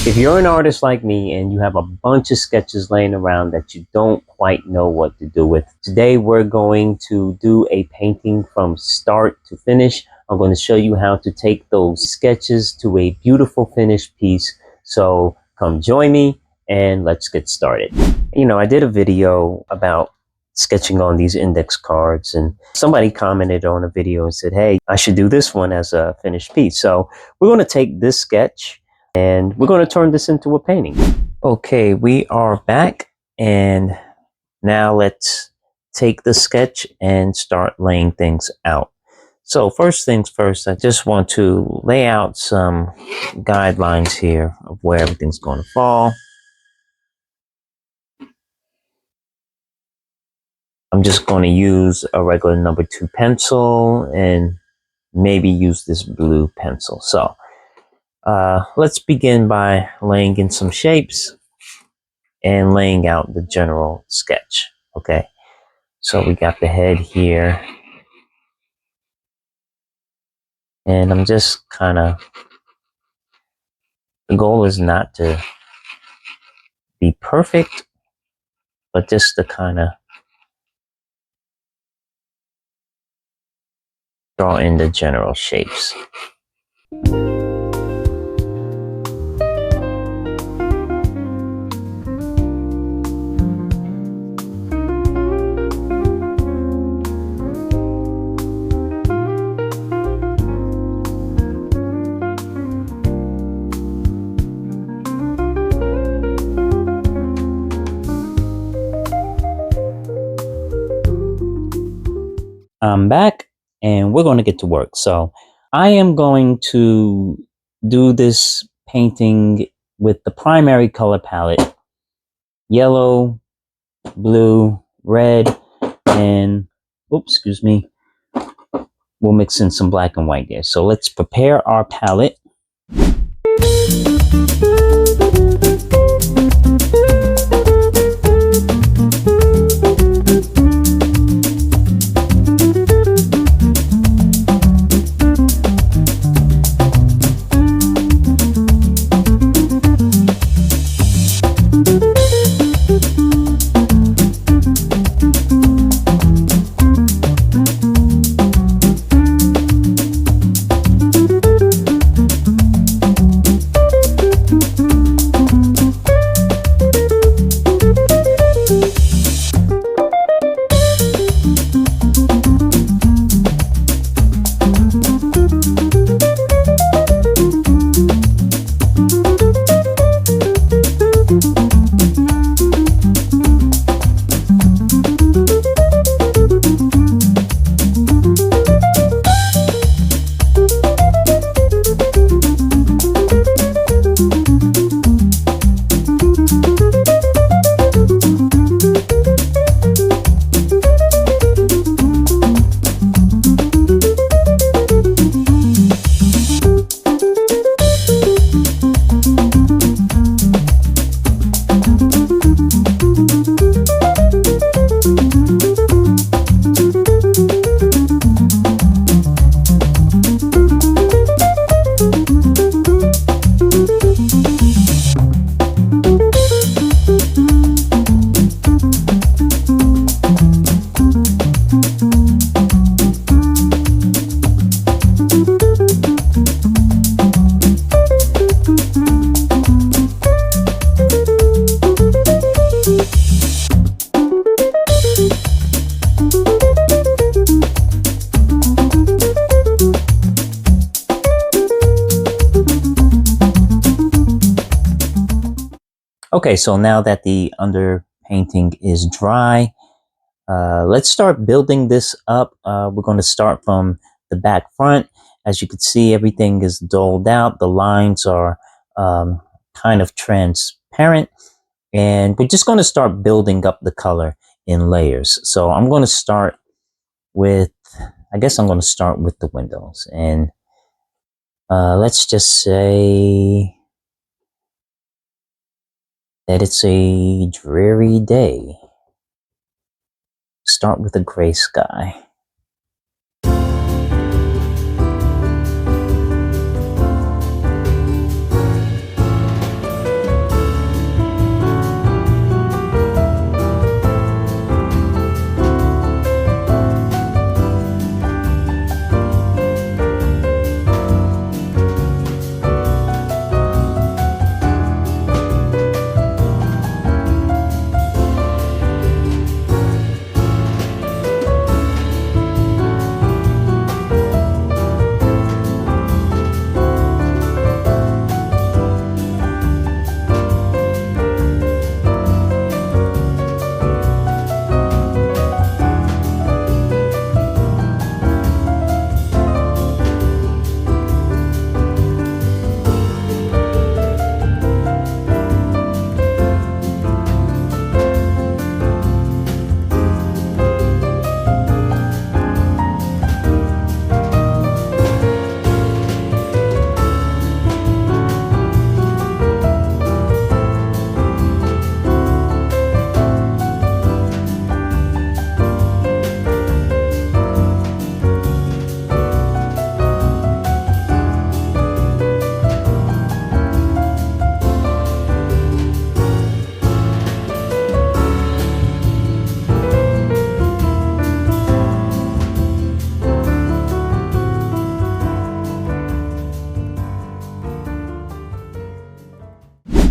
If you're an artist like me and you have a bunch of sketches laying around that you don't quite know what to do with, today we're going to do a painting from start to finish. I'm going to show you how to take those sketches to a beautiful finished piece. So come join me and let's get started. You know, I did a video about sketching on these index cards, and somebody commented on a video and said, hey, I should do this one as a finished piece. So we're going to take this sketch and we're going to turn this into a painting. Okay, we are back, and now let's take the sketch and start laying things out. So first things first, I just want to lay out some guidelines here of where everything's going to fall. I'm just going to use a regular number 2 pencil and maybe use this blue pencil. So let's begin by laying in some shapes and laying out the general sketch. Okay, so we got the head here, and I'm just kind of, the goal is not to be perfect, but just to kind of draw in the general shapes. I'm back and we're going to get to work. So I am going to do this painting with the primary color palette: yellow, blue, red, and oops, excuse me, we'll mix in some black and white there. So let's prepare our palette. Okay, so now that the underpainting is dry, let's start building this up. We're going to start from the back front. As you can see, everything is dulled out. The lines are kind of transparent, and we're just going to start building up the color in layers. So I'm going to start with, I guess I'm going to start with the windows, and let's just say that it's a dreary day. Start with a gray sky.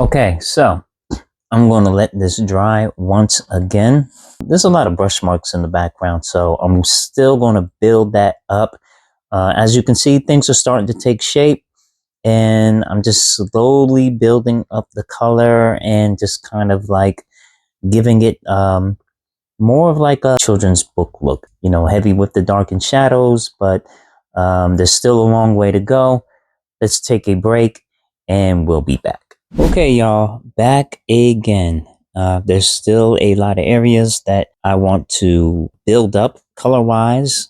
Okay, so I'm going to let this dry once again. There's a lot of brush marks in the background, so I'm still going to build that up. As you can see, things are starting to take shape, and I'm just slowly building up the color and just kind of like giving it more of like a children's book look, you know, heavy with the dark and shadows, but there's still a long way to go. Let's take a break and we'll be back. Okay, y'all, back again. There's still a lot of areas that I want to build up color wise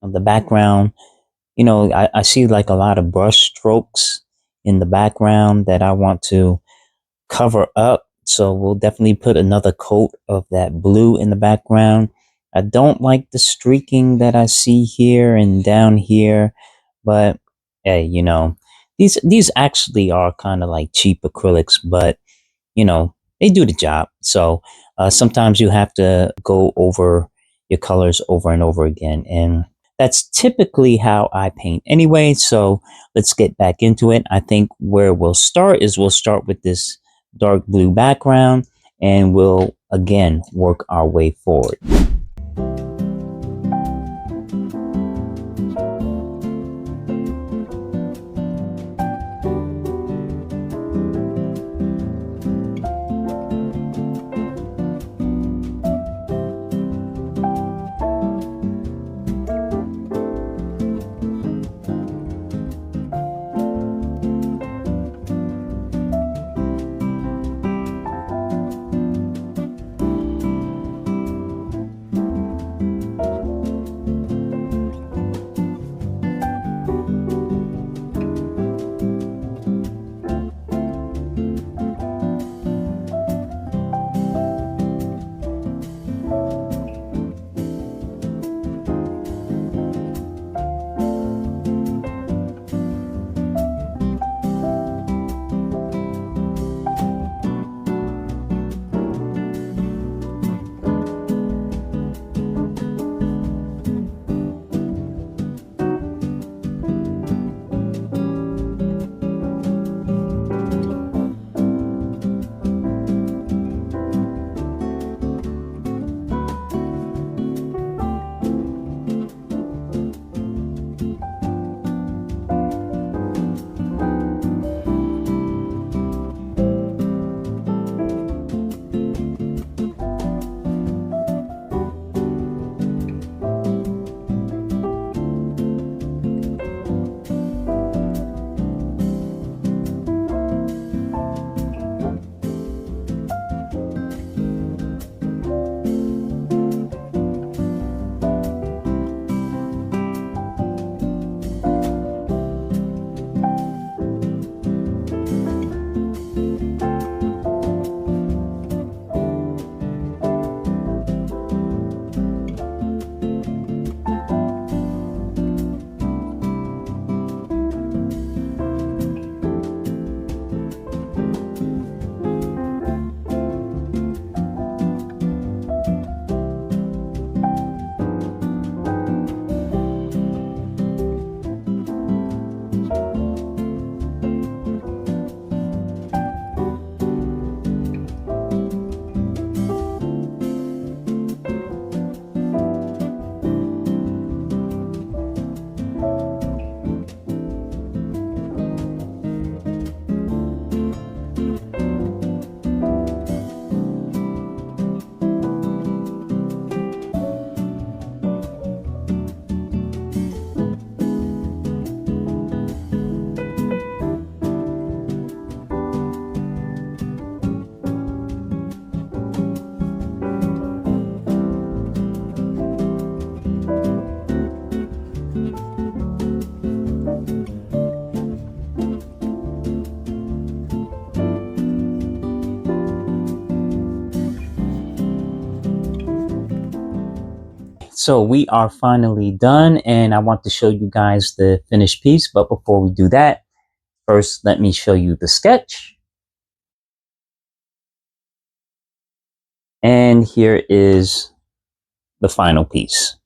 on the background. You know, I see like a lot of brush strokes in the background that I want to cover up. So we'll definitely put another coat of that blue in the background. I don't like the streaking that I see here and down here, but hey, you know, these actually are kind of like cheap acrylics, but you know, they do the job. So sometimes you have to go over your colors over and over again. And that's typically how I paint anyway. So let's get back into it. I think where we'll start is we'll start with this dark blue background and we'll again work our way forward. So we are finally done and I want to show you guys the finished piece. But before we do that, first, let me show you the sketch. And here is the final piece.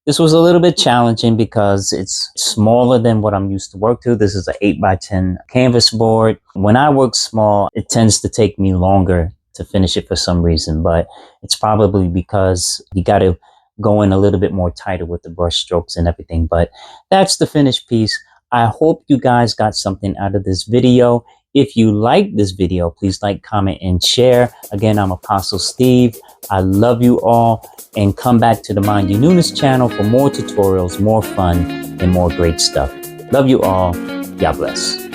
This was a little bit challenging because it's smaller than what I'm used to work to. This is an 8x10 canvas board. When I work small, it tends to take me longer to finish it for some reason, but it's probably because you got to go in a little bit more tighter with the brush strokes and everything. But that's the finished piece. I hope you guys got something out of this video. If you like this video, please like, comment, and share. Again, I'm Apostle Steve. I love you all, and come back to the Mind Your Newness channel for more tutorials, more fun, and more great stuff. Love you all. God bless.